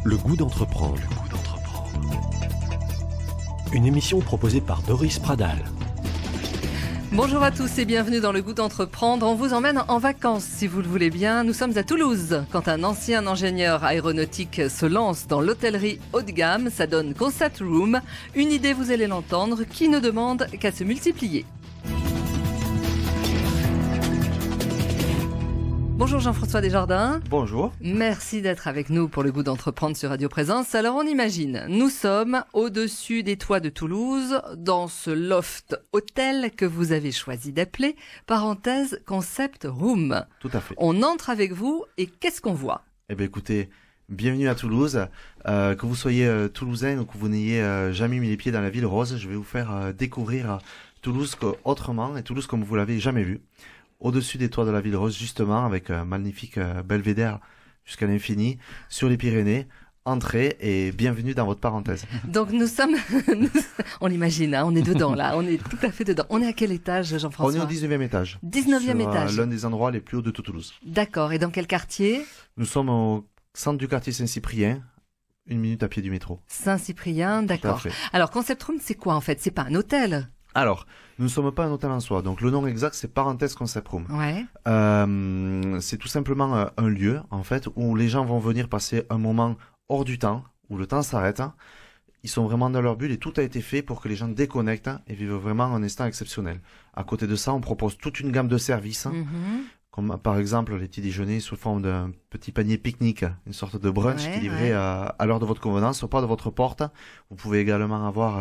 Le goût d'entreprendre. Une émission proposée par Doris Pradal. Bonjour à tous et bienvenue dans Le Goût d'entreprendre. On vous emmène en vacances si vous le voulez bien. Nous sommes à Toulouse. Quand un ancien ingénieur aéronautique se lance dans l'hôtellerie haut de gamme, ça donne Concept Room. Une idée, vous allez l'entendre, qui ne demande qu'à se multiplier. Bonjour Jean-François Desjardins. Bonjour. Merci d'être avec nous pour Le Goût d'entreprendre sur Radio Présence. Alors on imagine, nous sommes au-dessus des toits de Toulouse, dans ce loft hôtel que vous avez choisi d'appeler, parenthèse, Concept Room. Tout à fait. On entre avec vous et qu'est-ce qu'on voit ? Eh bien écoutez, bienvenue à Toulouse. Que vous soyez toulousain ou que vous n'ayez jamais mis les pieds dans la ville rose, je vais vous faire découvrir Toulouse autrement et Toulouse comme vous l'avez jamais vu. Au-dessus des toits de la ville rose, justement, avec un magnifique belvédère jusqu'à l'infini, sur les Pyrénées. Entrez et bienvenue dans votre parenthèse. Donc nous sommes, on l'imagine, hein, on est dedans là, on est tout à fait dedans. On est à quel étage, Jean-François ? On est au 19e étage. 19e étage. L'un des endroits les plus hauts de Toulouse. D'accord, et dans quel quartier ? Nous sommes au centre du quartier Saint-Cyprien, 1 minute à pied du métro. Saint-Cyprien, d'accord. Alors Concept Room, c'est quoi en fait ? C'est pas un hôtel ? Alors, nous ne sommes pas un hôtel en soi, donc le nom exact c'est Parenthèse Concept Room. Ouais. C'est tout simplement un lieu, en fait, où les gens vont venir passer un moment hors du temps, où le temps s'arrête. Ils sont vraiment dans leur bulle et tout a été fait pour que les gens déconnectent et vivent vraiment un instant exceptionnel. À côté de ça, on propose toute une gamme de services, comme par exemple les petits déjeuners sous forme d'un petit panier pique-nique, une sorte de brunch qui est livré à l'heure de votre convenance, au pas de votre porte. Vous pouvez également avoir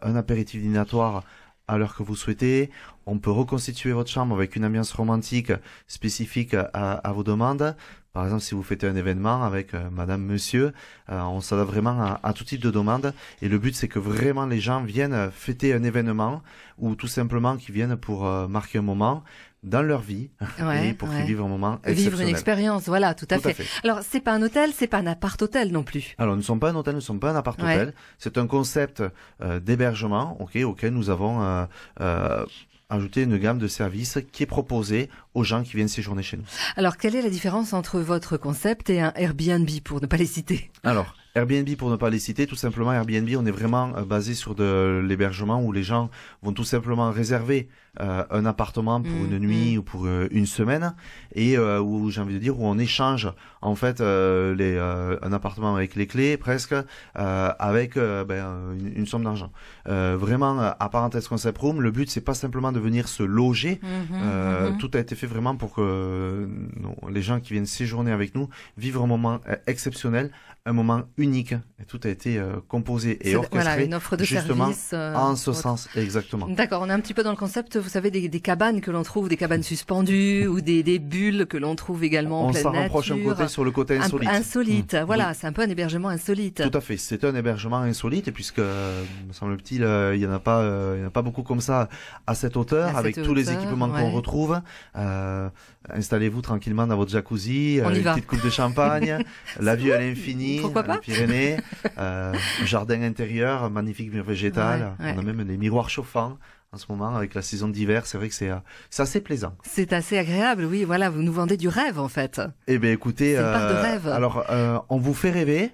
un apéritif dînatoire à l'heure que vous souhaitez. On peut reconstituer votre chambre avec une ambiance romantique spécifique à vos demandes. Par exemple, si vous fêtez un événement avec madame, monsieur, on s'adapte vraiment à tout type de demandes. Et le but, c'est que vraiment les gens viennent fêter un événement ou tout simplement qu'ils viennent pour marquer un moment dans leur vie et pour qu'ils vivent un moment exceptionnel. Vivre une expérience, voilà, tout à fait. Alors, c'est pas un hôtel, c'est pas un appart-hôtel non plus. Alors, nous ne sommes pas un hôtel, nous ne sommes pas un appart-hôtel. C'est un concept d'hébergement auquel nous avons ajouté une gamme de services qui est proposée aux gens qui viennent séjourner chez nous. Alors, quelle est la différence entre votre concept et un Airbnb, pour ne pas les citer ? Alors, Airbnb, pour ne pas les citer, tout simplement, Airbnb, on est vraiment basé sur de l'hébergement où les gens vont tout simplement réserver un appartement pour une nuit ou pour une semaine et où, j'ai envie de dire, où on échange en fait un appartement avec les clés presque avec une somme d'argent. Vraiment, à Parenthèse Concept Room, le but c'est pas simplement de venir se loger, tout a été fait vraiment pour que les gens qui viennent séjourner avec nous vivent un moment exceptionnel, un moment unique, et tout a été composé et orchestré une offre de justement service, en ce sens, exactement. D'accord, on est un petit peu dans le concept, vous savez, des cabanes que l'on trouve, des cabanes suspendues ou des bulles que l'on trouve également en pleine nature. On s'en rapproche un côté sur le côté insolite. Insolite, voilà, c'est un peu un hébergement insolite. Tout à fait, c'est un hébergement insolite, et puisque, me semble-t-il, il y en a pas beaucoup comme ça à cette hauteur, avec tous les équipements qu'on retrouve. Installez-vous tranquillement dans votre jacuzzi, une petite coupe de champagne, la vue à l'infini, les Pyrénées, jardin intérieur, magnifique mur végétal. On a même des miroirs chauffants en ce moment avec la saison d'hiver. C'est vrai que c'est assez plaisant. C'est assez agréable, oui. Voilà, vous nous vendez du rêve en fait. Eh bien, écoutez, c'est une part de rêve. Alors, on vous fait rêver,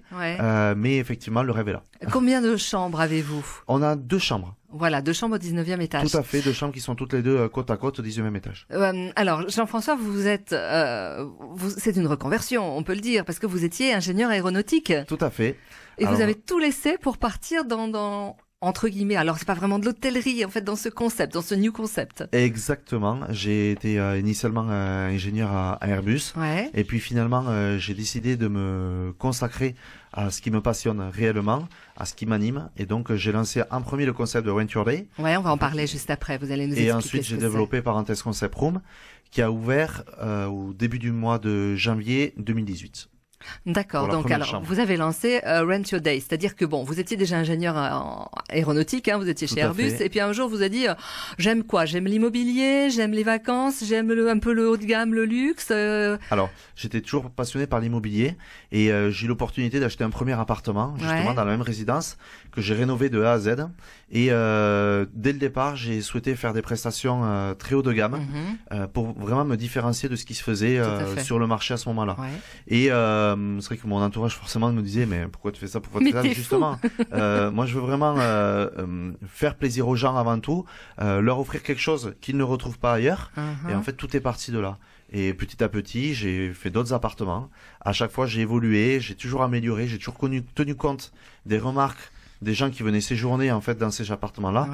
mais effectivement, le rêve est là. Combien de chambres avez-vous ? On a 2 chambres. Voilà, 2 chambres au 19e étage. Tout à fait, 2 chambres qui sont toutes les deux côte à côte au 19e étage. Alors, Jean-François, vous êtes, c'est une reconversion, on peut le dire, parce que vous étiez ingénieur aéronautique. Tout à fait. Et vous avez tout laissé pour partir dans entre guillemets, alors c'est pas vraiment de l'hôtellerie en fait dans ce concept, dans ce new concept. Exactement, j'ai été initialement ingénieur à Airbus et puis finalement j'ai décidé de me consacrer à ce qui me passionne réellement, à ce qui m'anime, et donc j'ai lancé en premier le concept de Rent Your Day. Ouais, on va en parler juste après, vous allez nous expliquer. Et ensuite j'ai développé Parenthèse Concept Room qui a ouvert au début du mois de janvier 2018. D'accord, donc alors vous avez lancé Rent Your Day, c'est-à-dire que bon, vous étiez déjà ingénieur aéronautique, vous étiez chez Airbus, et puis un jour vous avez dit j'aime quoi ? J'aime l'immobilier, j'aime les vacances, j'aime un peu le haut de gamme, le luxe. Alors, j'étais toujours passionné par l'immobilier et j'ai eu l'opportunité d'acheter un premier appartement justement dans la même résidence que j'ai rénové de A à Z. Et dès le départ, j'ai souhaité faire des prestations très haut de gamme pour vraiment me différencier de ce qui se faisait sur le marché à ce moment-là. Et c'est vrai que mon entourage forcément me disait mais pourquoi tu fais ça, pourquoi tu fais ça, t'es justement. Moi je veux vraiment faire plaisir aux gens avant tout, leur offrir quelque chose qu'ils ne retrouvent pas ailleurs. Et en fait tout est parti de là. Et petit à petit, j'ai fait d'autres appartements. À chaque fois, j'ai évolué, j'ai toujours amélioré, j'ai toujours tenu compte des remarques des gens qui venaient séjourner en fait dans ces appartements-là.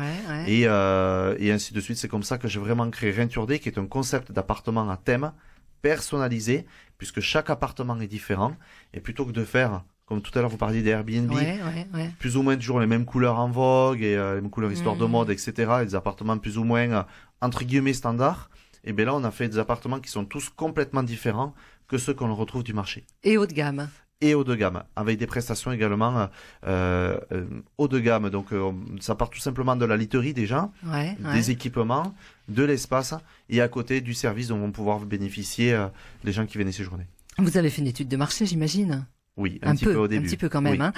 Et ainsi de suite. C'est comme ça que j'ai vraiment créé Renture Day, qui est un concept d'appartement à thème personnalisé, puisque chaque appartement est différent. Et plutôt que de faire, comme tout à l'heure vous parliez des Airbnb, plus ou moins toujours les mêmes couleurs en vogue et les mêmes couleurs histoire de mode, etc. Et des appartements plus ou moins entre guillemets standards. Et bien là, on a fait des appartements qui sont tous complètement différents que ceux qu'on retrouve du marché. Et haut de gamme. Et haut de gamme, avec des prestations également haut de gamme. Donc ça part tout simplement de la literie déjà, des équipements, de l'espace et à côté du service dont vont pouvoir bénéficier les gens qui viennent séjourner. Vous avez fait une étude de marché, j'imagine? Oui, un petit peu au début. Un petit peu quand même. Hein.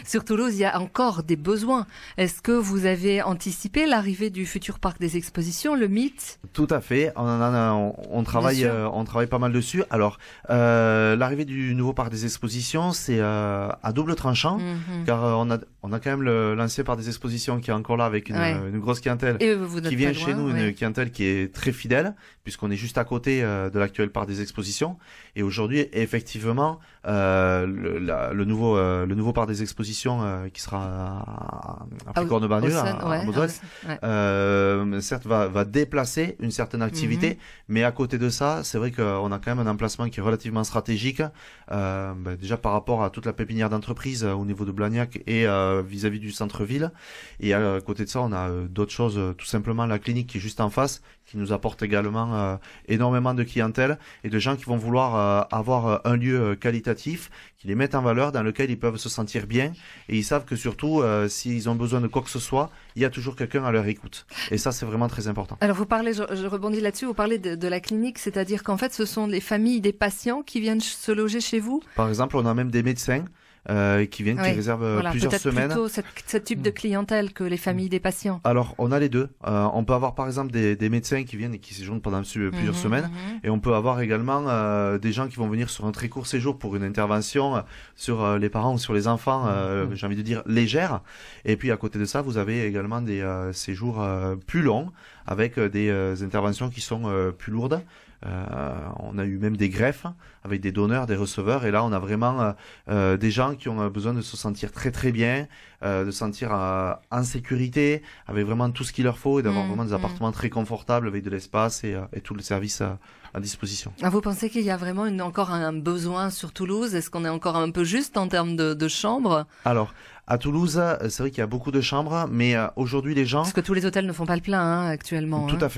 Sur Toulouse, il y a encore des besoins. Est-ce que vous avez anticipé l'arrivée du futur parc des expositions, le MIT? Tout à fait. On travaille pas mal dessus. Alors, l'arrivée du nouveau parc des expositions, c'est à double tranchant, car on a quand même l'ancien parc des expositions qui est encore là avec une grosse clientèle qui vient chez nous, une clientèle qui est très fidèle, puisqu'on est juste à côté de l'actuel parc des expositions. Et aujourd'hui, effectivement, le nouveau parc des expositions qui sera à Picorne-Bagneux, à Moselle, certes va déplacer une certaine activité, mais à côté de ça, c'est vrai qu'on a quand même un emplacement qui est relativement stratégique, déjà par rapport à toute la pépinière d'entreprise au niveau de Blagnac et vis-à-vis du centre-ville. Et à côté de ça, on a d'autres choses, tout simplement la clinique qui est juste en face, qui nous apporte également énormément de clientèle et de gens qui vont vouloir avoir un lieu qualitatif, qui les mettent en valeur, dans lequel ils peuvent se sentir bien, et ils savent que surtout, s'ils ont besoin de quoi que ce soit, il y a toujours quelqu'un à leur écoute. Et ça, c'est vraiment très important. Alors vous parlez, je rebondis là-dessus, vous parlez de la clinique, c'est-à-dire qu'en fait, ce sont les familles des patients qui viennent se loger chez vous? Par exemple, on a même des médecins qui viennent, qui réservent plusieurs semaines. Plutôt ce type de clientèle que les familles des patients. Alors, on a les deux. On peut avoir par exemple des médecins qui viennent et qui séjournent pendant plusieurs semaines, et on peut avoir également des gens qui vont venir sur un très court séjour pour une intervention sur les parents ou sur les enfants, j'ai envie de dire légère. Et puis à côté de ça, vous avez également des séjours plus longs avec des interventions qui sont plus lourdes. On a eu même des greffes avec des donneurs, des receveurs, et là on a vraiment des gens qui ont besoin de se sentir très très bien, de se sentir en sécurité, avec vraiment tout ce qu'il leur faut, et d'avoir vraiment des appartements très confortables avec de l'espace et tout le service à disposition. Vous pensez qu'il y a vraiment encore un besoin sur Toulouse? Est-ce qu'on est encore un peu juste en termes de chambres? Alors, à Toulouse, c'est vrai qu'il y a beaucoup de chambres, mais aujourd'hui les gens... Parce que tous les hôtels ne font pas le plein actuellement. Tout à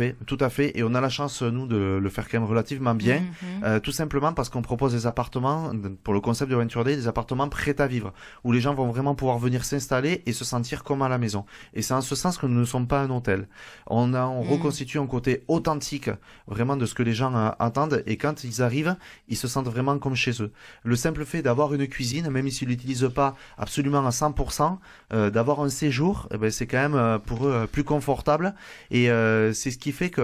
fait. Et on a la chance, nous, de le faire quand même relativement bien. Tout simplement parce qu'on propose des appartements, pour le concept de Renture Day, des appartements prêts à vivre, où les gens vont vraiment pouvoir venir s'installer et se sentir comme à la maison. Et c'est en ce sens que nous ne sommes pas un hôtel. On reconstitue un côté authentique, vraiment de ce que les gens attendent, et quand ils arrivent, ils se sentent vraiment comme chez eux. Le simple fait d'avoir une cuisine, même s'ils l'utilisent pas absolument à 100%, d'avoir un séjour, c'est quand même pour eux plus confortable, et c'est ce qui fait que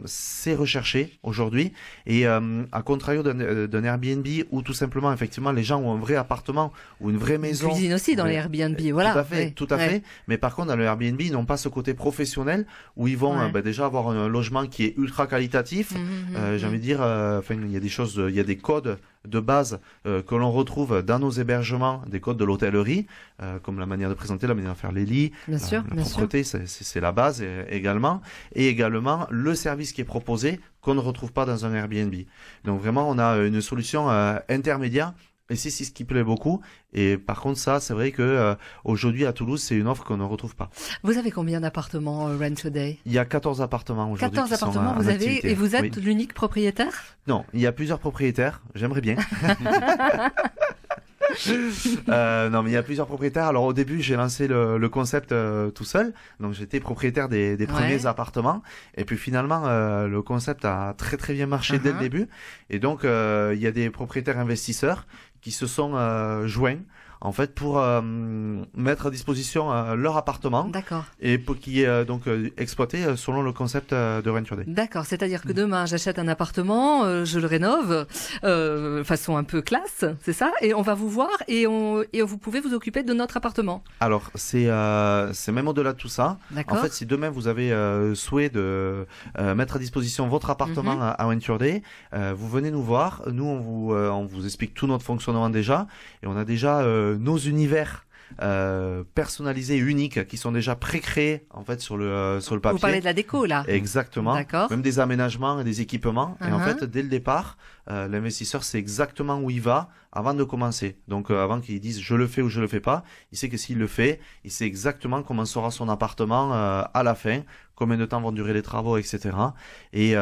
c'est recherché aujourd'hui. Et à contrario d'un Airbnb où tout simplement effectivement les gens ont un vrai appartement ou une vraie maison, une cuisine aussi dans les Airbnb, voilà. Tout à fait. Mais par contre dans le Airbnb, ils n'ont pas ce côté professionnel où ils vont déjà avoir un logement qui est ultra qualitatif. J'ai envie de dire, il y a des choses, il y a des codes de base que l'on retrouve dans nos hébergements, des codes de l'hôtellerie, comme la manière de présenter, la manière de faire les lits, la propreté, c'est la base également, et également le service qui est proposé qu'on ne retrouve pas dans un Airbnb. Donc vraiment, on a une solution intermédiaire. Et c'est ce qui plaît beaucoup. Et par contre, ça, c'est vrai que aujourd'hui à Toulouse, c'est une offre qu'on ne retrouve pas. Vous avez combien d'appartements Rent Day? Il y a 14 appartements aujourd'hui. 14 appartements, vous avez, et vous êtes l'unique propriétaire? Non, il y a plusieurs propriétaires. J'aimerais bien. Non, mais il y a plusieurs propriétaires. Alors au début, j'ai lancé le concept tout seul. Donc j'étais propriétaire des premiers appartements. Et puis finalement, le concept a très très bien marché dès le début. Et donc il y a des propriétaires investisseurs qui se sont joints en fait, pour mettre à disposition leur appartement. D'accord. Et pour qui est donc exploité selon le concept de Rent Your Day. D'accord, c'est-à-dire que demain j'achète un appartement, je le rénove, façon un peu classe, c'est ça, et on va vous voir et vous pouvez vous occuper de notre appartement. Alors c'est même au-delà de tout ça. D'accord. En fait, si demain vous avez souhait de mettre à disposition votre appartement à Rent Your Day, vous venez nous voir. Nous on vous explique tout notre fonctionnement déjà, et on a déjà nos univers personnalisés, uniques, qui sont déjà pré-créés en fait sur le papier. Vous parlez de la déco là. Exactement. D'accord. Même des aménagements et des équipements. Et en fait, dès le départ, l'investisseur sait exactement où il va avant de commencer. Donc avant qu'il dise je le fais ou je le fais pas, il sait que s'il le fait, il sait exactement comment sera son appartement à la fin, combien de temps vont durer les travaux, etc. Et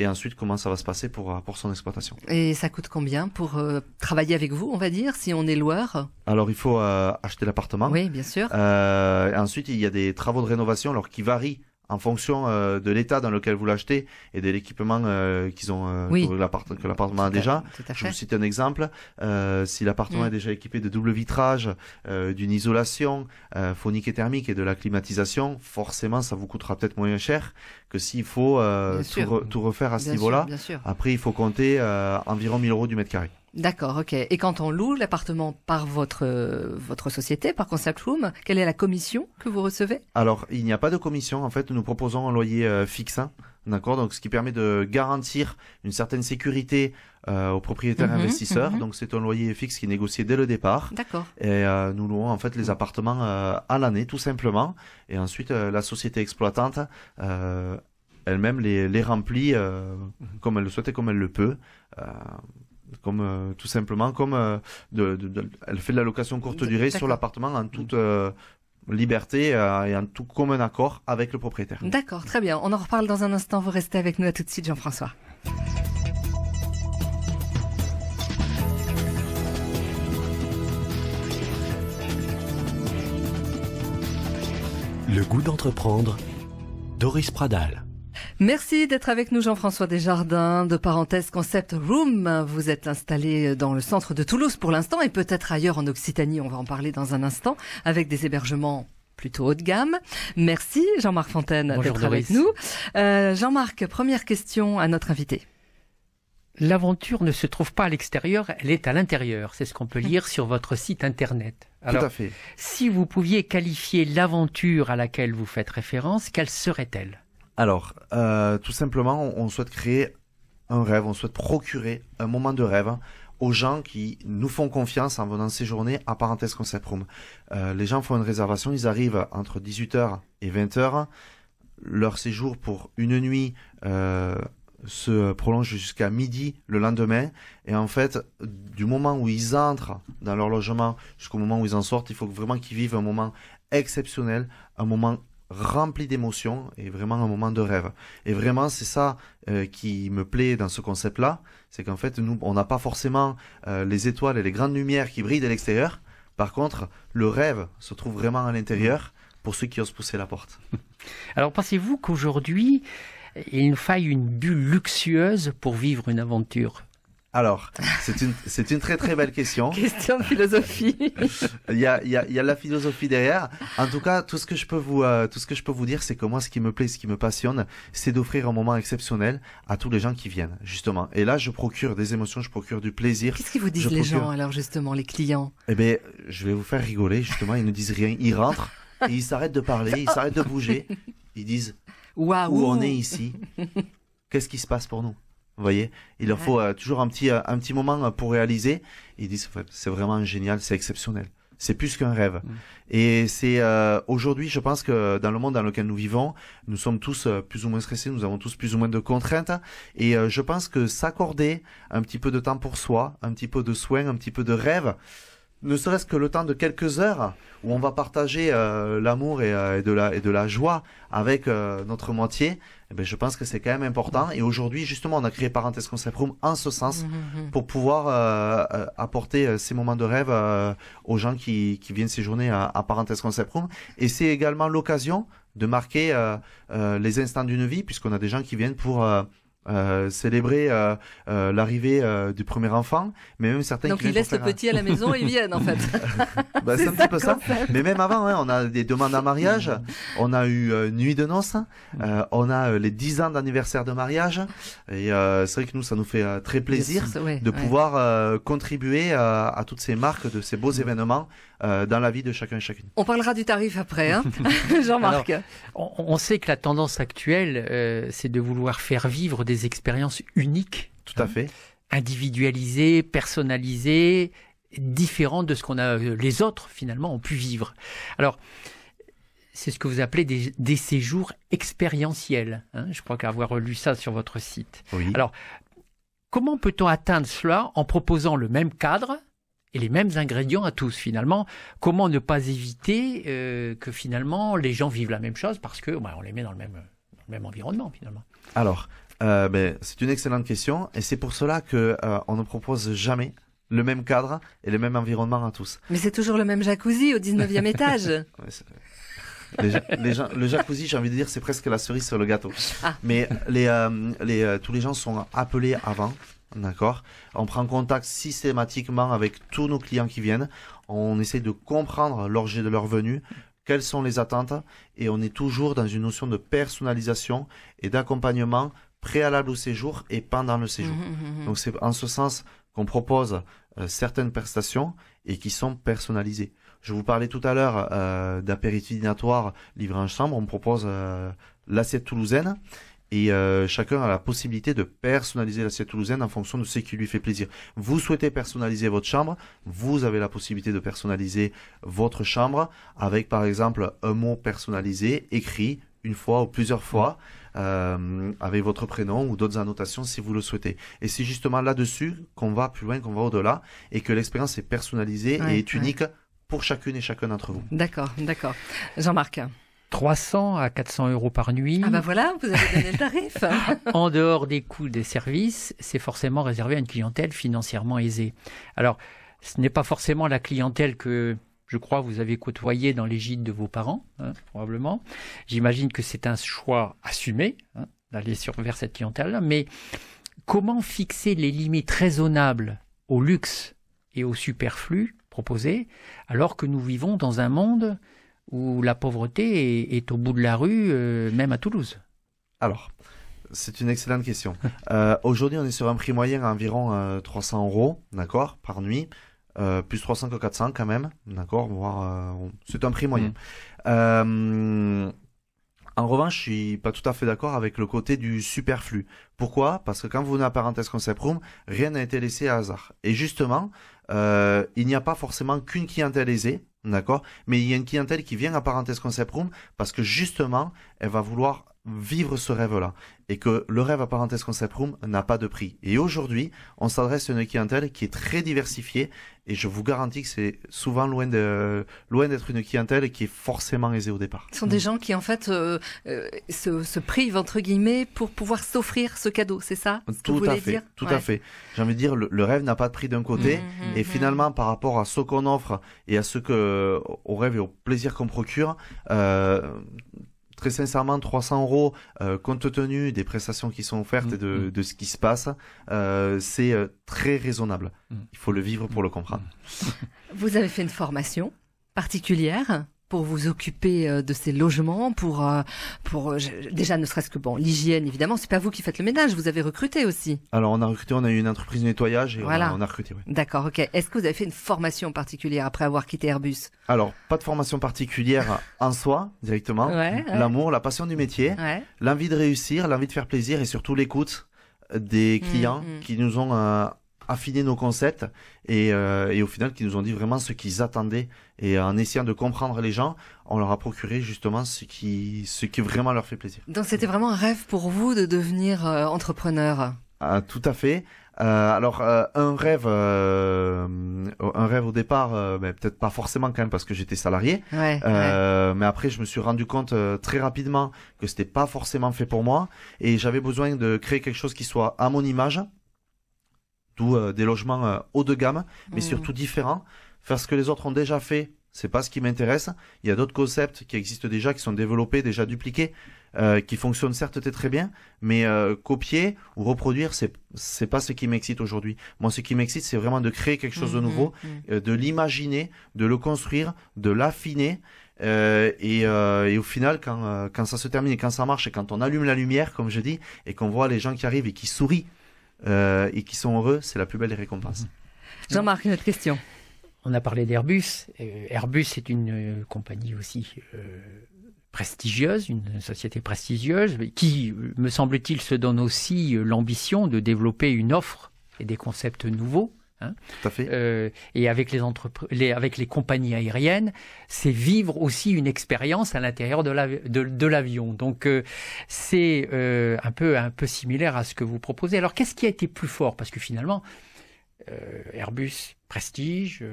ensuite comment ça va se passer pour son exploitation. Et ça coûte combien pour travailler avec vous, on va dire, si on est loueur? Alors il faut acheter l'appartement. Oui, bien sûr. Et ensuite il y a des travaux de rénovation alors qui varient en fonction de l'état dans lequel vous l'achetez et de l'équipement qu'ils ont Oui. que l'appartement a déjà. Tout à Je fait. vous cite un exemple. Si l'appartement est déjà équipé de double vitrage, d'une isolation phonique et thermique et de la climatisation, forcément ça vous coûtera peut-être moins cher que s'il faut Bien sûr. tout refaire à ce Bien sûr, niveau-là. bien sûr. Après, il faut compter environ 1000 € du mètre carré. D'accord, ok. Et quand on loue l'appartement par votre société, par Concept Room, quelle est la commission que vous recevez? Alors, il n'y a pas de commission. En fait, nous proposons un loyer fixe. D'accord, donc ce qui permet de garantir une certaine sécurité aux propriétaires investisseurs. Donc c'est un loyer fixe qui est négocié dès le départ. D'accord. Et nous louons en fait les appartements à l'année tout simplement. Et ensuite la société exploitante elle-même les remplit comme elle le souhaite et comme elle le peut. Comme tout simplement comme elle fait de la location courte durée sur l'appartement en toute liberté et en tout commun accord avec le propriétaire. D'accord, très bien. On en reparle dans un instant. Vous restez avec nous. À tout de suite, Jean-François. Le goût d'entreprendre, Doris Pradal. Merci d'être avec nous, Jean-François Desjardins, de Parenthèse Concept Room. Vous êtes installé dans le centre de Toulouse pour l'instant et peut-être ailleurs en Occitanie. On va en parler dans un instant avec des hébergements plutôt haut de gamme. Merci, Jean-Marc Fontaine, Bonjour, d'être avec Doris. nous. Jean-Marc, première question à notre invité. L'aventure ne se trouve pas à l'extérieur, elle est à l'intérieur. C'est ce qu'on peut lire sur votre site internet. Alors, Tout à fait. si vous pouviez qualifier l'aventure à laquelle vous faites référence, quelle serait-elle ? Alors, tout simplement, on souhaite créer un rêve, on souhaite procurer un moment de rêve aux gens qui nous font confiance en venant séjourner à Parenthèse Concept Room. Les gens font une réservation, ils arrivent entre 18h et 20h. Leur séjour pour une nuit se prolonge jusqu'à midi le lendemain. Et en fait, du moment où ils entrent dans leur logement jusqu'au moment où ils en sortent, il faut vraiment qu'ils vivent un moment exceptionnel, un moment rempli d'émotions et vraiment un moment de rêve. Et vraiment, c'est ça qui me plaît dans ce concept-là, c'est qu'en fait, nous, on n'a pas forcément les étoiles et les grandes lumières qui brillent de l'extérieur. Par contre, le rêve se trouve vraiment à l'intérieur pour ceux qui osent pousser la porte. Alors, pensez-vous qu'aujourd'hui, il nous faille une bulle luxueuse pour vivre une aventure ? Alors, c'est une très très belle question. Question de philosophie. Il y a la philosophie derrière. En tout cas, tout ce que je peux vous dire, c'est que moi, ce qui me plaît, ce qui me passionne, c'est d'offrir un moment exceptionnel à tous les gens qui viennent, justement. Et là, je procure des émotions, je procure du plaisir. Qu'est-ce qu'ils vous disent les gens, alors, justement, les clients? Eh ben, je vais vous faire rigoler, justement. Ils ne disent rien. Ils rentrent et ils s'arrêtent de parler, ils s'arrêtent de bouger. Ils disent Waouh. où on est ici. Qu'est-ce qui se passe pour nous? Vous voyez, il leur faut toujours un petit moment pour réaliser. Ils disent c'est vraiment génial, c'est exceptionnel. C'est plus qu'un rêve. Et c'est aujourd'hui, je pense que dans le monde dans lequel nous vivons, nous sommes tous plus ou moins stressés, nous avons tous plus ou moins de contraintes. Et je pense que s'accorder un petit peu de temps pour soi, un petit peu de soin, un petit peu de rêve, ne serait-ce que le temps de quelques heures où on va partager l'amour et de la joie avec notre moitié, eh ben, je pense que c'est quand même important. Et aujourd'hui, justement, on a créé Parenthèse Concept Room en ce sens pour pouvoir apporter ces moments de rêve aux gens qui viennent séjourner à Parenthèse Concept Room. Et c'est également l'occasion de marquer les instants d'une vie, puisqu'on a des gens qui viennent pour célébrer l'arrivée du premier enfant, mais même certains Donc qui ils laissent le petit à la maison et ils viennent en fait. c'est un petit peu ça. Mais même avant, on a des demandes en mariage, on a eu nuit de noces, on a les 10 ans d'anniversaire de mariage, et c'est vrai que nous, ça nous fait très plaisir de pouvoir contribuer à toutes ces marques, de ces beaux événements dans la vie de chacun et chacune. On parlera du tarif après, hein Jean-Marc. Alors, on sait que la tendance actuelle, c'est de vouloir faire vivre des expériences uniques. Tout à fait. Individualisées, personnalisées, différentes de ce qu'on a, les autres finalement ont pu vivre. Alors, c'est ce que vous appelez des séjours expérientiels. Hein, je crois qu'avoir lu ça sur votre site. Oui. Alors, comment peut-on atteindre cela en proposant le même cadre et les mêmes ingrédients à tous finalement? Comment ne pas éviter que finalement les gens vivent la même chose parce que on les met dans le même environnement finalement? Alors, c'est une excellente question et c'est pour cela que on ne propose jamais le même cadre et le même environnement à tous. Mais c'est toujours le même jacuzzi au 19e étage. Le jacuzzi, j'ai envie de dire, c'est presque la cerise sur le gâteau. Mais tous les gens sont appelés avant, d'accord? On prend contact systématiquement avec tous nos clients qui viennent. On essaie de comprendre l'objet de leur venue, quelles sont les attentes, et on est toujours dans une notion de personnalisation et d'accompagnement préalable au séjour et pendant le séjour. Donc c'est en ce sens qu'on propose certaines prestations et qui sont personnalisées. Je vous parlais tout à l'heure d'apéritifs dînatoires livrés en chambre. On propose l'assiette toulousaine et chacun a la possibilité de personnaliser l'assiette toulousaine en fonction de ce qui lui fait plaisir. Vous souhaitez personnaliser votre chambre, vous avez la possibilité de personnaliser votre chambre avec par exemple un mot personnalisé écrit une fois ou plusieurs fois avec votre prénom ou d'autres annotations si vous le souhaitez. Et c'est justement là-dessus qu'on va plus loin, qu'on va au-delà et que l'expérience est personnalisée et est unique pour chacune et chacun d'entre vous. D'accord. Jean-Marc. 300 à 400 euros par nuit. Ah voilà, vous avez donné le tarif. En dehors des coûts des services, c'est forcément réservé à une clientèle financièrement aisée. Alors, ce n'est pas forcément la clientèle que, je crois, vous avez côtoyée dans les gîtes de vos parents, probablement. J'imagine que c'est un choix assumé d'aller vers cette clientèle-là. Mais comment fixer les limites raisonnables au luxe et au superflu proposé, alors que nous vivons dans un monde où la pauvreté est au bout de la rue, même à Toulouse? Alors, c'est une excellente question. Aujourd'hui, on est sur un prix moyen à environ 300 €, d'accord, par nuit, plus 300 que 400 quand même, d'accord, c'est un prix moyen. En revanche, je suis pas tout à fait d'accord avec le côté du superflu. Pourquoi? Parce que quand vous venez à Parenthèse Concept Room, rien n'a été laissé à hasard. Et justement, il n'y a pas forcément qu'une clientèle aisée, d'accord? Mais il y a une clientèle qui vient à Parenthèse Concept Room parce que justement, elle va vouloir vivre ce rêve-là. Et que le rêve à Parenthèse Concept Room n'a pas de prix. Et aujourd'hui, on s'adresse à une clientèle qui est très diversifiée. Et je vous garantis que c'est souvent loin d'être une clientèle qui est forcément aisée au départ. Ce sont des gens qui, en fait, se privent, entre guillemets, pour pouvoir s'offrir ce cadeau. C'est ça ce que vous voulez dire? Tout à fait. J'ai envie de dire, le rêve n'a pas de prix d'un côté. Et finalement, par rapport à ce qu'on offre et à au rêve et au plaisir qu'on procure, très sincèrement, 300 €, compte tenu des prestations qui sont offertes et de ce qui se passe, c'est très raisonnable. Il faut le vivre pour le comprendre. Vous avez fait une formation particulière pour vous occuper de ces logements, pour déjà ne serait-ce que l'hygiène évidemment, c'est pas vous qui faites le ménage, vous avez recruté aussi. Alors on a eu une entreprise de nettoyage et voilà. on a recruté. Oui. D'accord, ok. Est-ce que vous avez fait une formation particulière après avoir quitté Airbus? Alors pas de formation particulière en soi directement. L'amour, la passion du métier, l'envie de réussir, l'envie de faire plaisir et surtout l'écoute des clients qui nous ont affiner nos concepts et au final qui nous ont dit vraiment ce qu'ils attendaient et en essayant de comprendre les gens, on leur a procuré justement ce qui vraiment leur fait plaisir. Donc c'était vraiment un rêve pour vous de devenir entrepreneur? Tout à fait. Alors un rêve au départ, peut-être pas forcément quand même parce que j'étais salarié. Mais après je me suis rendu compte très rapidement que c'était pas forcément fait pour moi et j'avais besoin de créer quelque chose qui soit à mon image. D'où des logements haut de gamme, mais surtout différents. Faire ce que les autres ont déjà fait c'est pas ce qui m'intéresse. Il y a d'autres concepts qui existent déjà, qui sont développés, déjà dupliqués, qui fonctionnent certes très bien, mais copier ou reproduire, c'est pas ce qui m'excite aujourd'hui. Moi, ce qui m'excite, c'est vraiment de créer quelque chose de nouveau, de l'imaginer, de le construire, de l'affiner. Et au final, quand ça se termine et quand ça marche et quand on allume la lumière, comme je dis, et qu'on voit les gens qui arrivent et qui sourient et qui sont heureux, c'est la plus belle des récompenses. Jean-Marc, une autre question. On a parlé d'Airbus. Airbus est une compagnie aussi prestigieuse, une société prestigieuse, qui, me semble-t-il, se donne aussi l'ambition de développer une offre et des concepts nouveaux. Hein. Tout à fait. Et avec avec les compagnies aériennes, c'est vivre aussi une expérience à l'intérieur de l'avion. Donc c'est un peu similaire à ce que vous proposez. Alors qu'est-ce qui a été plus fort? Parce que finalement, Airbus, prestige,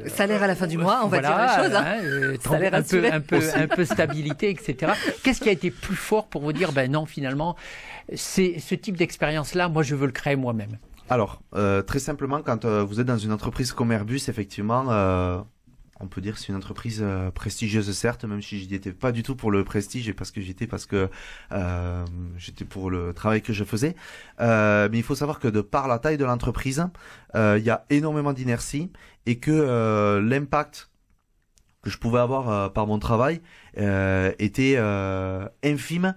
salaire à la fin du mois, on va dire les choses. Hein. Un peu stabilité, etc. Qu'est-ce qui a été plus fort pour vous dire, ben non, finalement, c'est ce type d'expérience-là, moi je veux le créer moi-même? Alors, très simplement, quand vous êtes dans une entreprise comme Airbus, effectivement, on peut dire que c'est une entreprise prestigieuse, certes, même si j'y étais pas du tout pour le prestige et parce que j'étais pour le travail que je faisais. Mais il faut savoir que de par la taille de l'entreprise, il y a énormément d'inertie et que l'impact que je pouvais avoir par mon travail était infime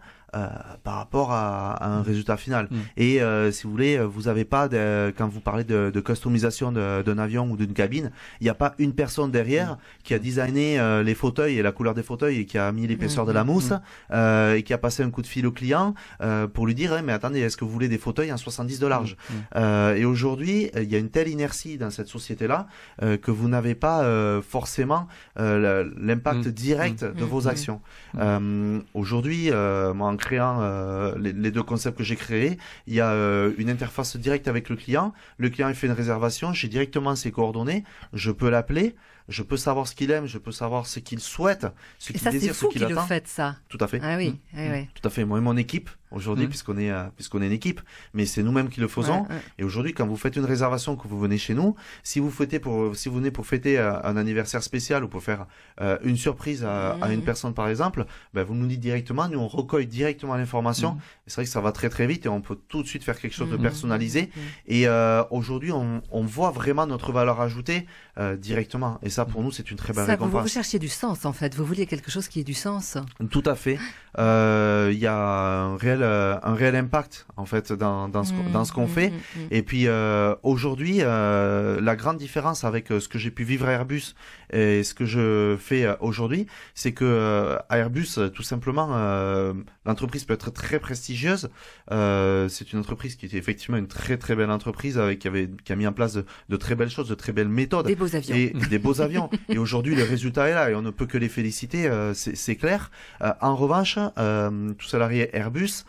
par rapport à un résultat final. Et si vous voulez, vous avez pas quand vous parlez de customisation d'un avion ou d'une cabine, il n'y a pas une personne derrière qui a designé les fauteuils et la couleur des fauteuils et qui a mis l'épaisseur de la mousse et qui a passé un coup de fil au client pour lui dire mais attendez, est-ce que vous voulez des fauteuils en 70 de large? Et aujourd'hui, il y a une telle inertie dans cette société-là que vous n'avez pas forcément l'impact direct de vos actions. Aujourd'hui, moi, en créant les deux concepts que j'ai créés, il y a une interface directe avec le client. Le client il fait une réservation, j'ai directement ses coordonnées, je peux l'appeler, je peux savoir ce qu'il aime, je peux savoir ce qu'il souhaite, ce qu'il désire, ce qu'il attend. Et ça, c'est fou qu'il le fait, ça. Tout à fait. Ah oui, oui. Tout à fait. Moi et mon équipe, aujourd'hui, puisqu'on est une équipe, mais c'est nous-mêmes qui le faisons. Et aujourd'hui, quand vous faites une réservation, que vous venez chez nous, si vous venez pour fêter un anniversaire spécial ou pour faire une surprise à une personne, par exemple, ben, vous nous dites directement, nous on recueille directement l'information. Et c'est vrai que ça va très très vite et on peut tout de suite faire quelque chose de personnalisé. Et aujourd'hui, on voit vraiment notre valeur ajoutée directement. Et ça, pour nous, c'est une très belle récompense. Vous recherchiez du sens, en fait. Vous vouliez quelque chose qui ait du sens. Tout à fait. Il y a un réel impact, en fait, dans ce qu'on fait. Et puis, aujourd'hui, la grande différence avec ce que j'ai pu vivre à Airbus et ce que je fais aujourd'hui, c'est que à Airbus, tout simplement, l'entreprise peut être très prestigieuse. C'est une entreprise qui était effectivement une très très belle entreprise qui a mis en place de très belles choses, de très belles méthodes. Des beaux avions. Et des beaux avions. Et aujourd'hui, le résultat est là et on ne peut que les féliciter, c'est clair. En revanche, tout salarié Airbus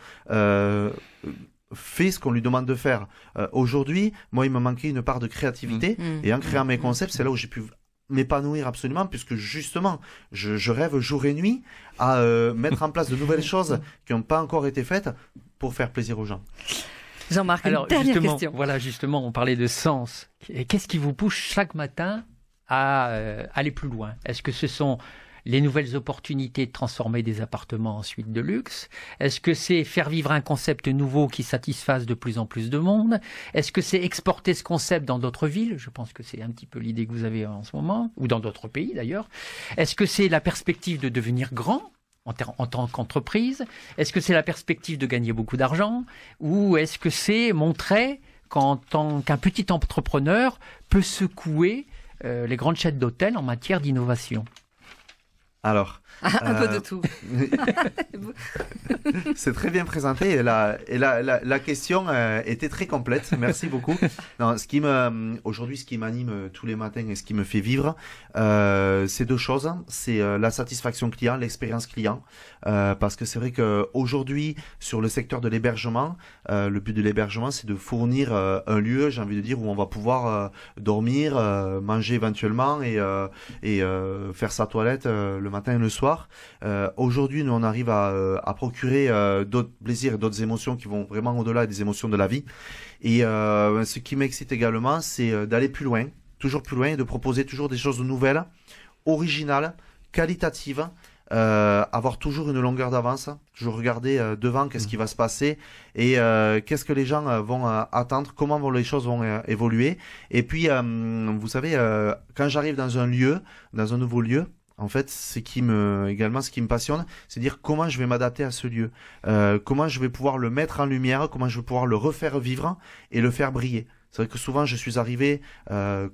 fait ce qu'on lui demande de faire. Aujourd'hui, moi, il me manquait une part de créativité et en créant mes concepts, c'est là où j'ai pu m'épanouir absolument, puisque justement, je rêve jour et nuit à mettre en place de nouvelles choses qui n'ont pas encore été faites pour faire plaisir aux gens. Jean-Marc, une dernière question. Voilà, justement, on parlait de sens. Qu'est-ce qui vous pousse chaque matin à aller plus loin? Est-ce que ce sont les nouvelles opportunités de transformer des appartements en suites de luxe? Est-ce que c'est faire vivre un concept nouveau qui satisfasse de plus en plus de monde? Est-ce que c'est exporter ce concept dans d'autres villes? Je pense que c'est un petit peu l'idée que vous avez en ce moment, ou dans d'autres pays d'ailleurs. Est-ce que c'est la perspective de devenir grand en tant qu'entreprise? Est-ce que c'est la perspective de gagner beaucoup d'argent? Ou est-ce que c'est montrer qu'en tant qu'un petit entrepreneur peut secouer les grandes chaînes d'hôtels en matière d'innovation? Alors, un peu de tout. C'est très bien présenté et la question était très complète. Merci beaucoup. Non, aujourd'hui, ce qui m'anime tous les matins et ce qui me fait vivre, c'est deux choses. C'est la satisfaction client, l'expérience client, parce que c'est vrai que aujourd'hui, sur le secteur de l'hébergement, le but de l'hébergement, c'est de fournir un lieu, j'ai envie de dire, où on va pouvoir dormir, manger éventuellement et faire sa toilette le matin et le soir. Aujourd'hui, nous on arrive à procurer d'autres plaisirs et d'autres émotions qui vont vraiment au-delà des émotions de la vie. Et ce qui m'excite également, c'est d'aller plus loin. toujours plus loin et de proposer toujours des choses nouvelles, originales, qualitatives. Avoir toujours une longueur d'avance, toujours regarder devant qu'est-ce qui va se passer et qu'est-ce que les gens vont attendre, comment les choses vont évoluer. Et puis, vous savez, quand j'arrive dans un nouveau lieu, en fait, ce qui me passionne, c'est dire comment je vais m'adapter à ce lieu, comment je vais pouvoir le mettre en lumière, comment je vais pouvoir le refaire vivre et le faire briller. C'est vrai que souvent je suis arrivé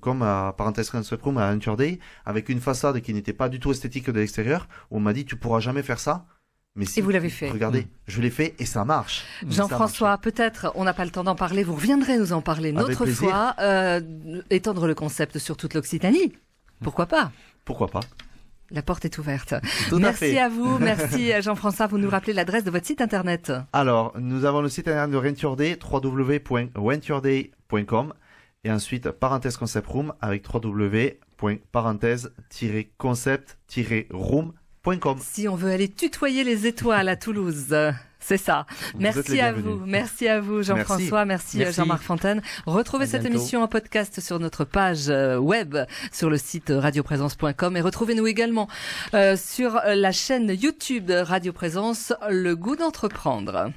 comme à Parenthèse Concept Room à Venture Day avec une façade qui n'était pas du tout esthétique de l'extérieur où on m'a dit tu pourras jamais faire ça. Mais si, et vous l'avez fait. Regardez, je l'ai fait et ça marche. Jean-François, peut-être, on n'a pas le temps d'en parler, vous reviendrez nous en parler une autre fois, étendre le concept sur toute l'Occitanie. Pourquoi pas? Pourquoi pas? La porte est ouverte. Tout merci à vous, merci Jean-François. Vous nous rappelez l'adresse de votre site internet? Alors, nous avons le site internet de Venture Day, www.ventureday.com et ensuite Parenthèse Concept Room avec www.parenthèse-concept-room.com. Si on veut aller tutoyer les étoiles à Toulouse, c'est ça. Merci à vous Jean-François, merci Jean-Marc Fontaine. Retrouvez cette émission en podcast sur notre page web sur le site radioprésence.com et retrouvez-nous également sur la chaîne YouTube Radio Présence, Le Goût d'entreprendre.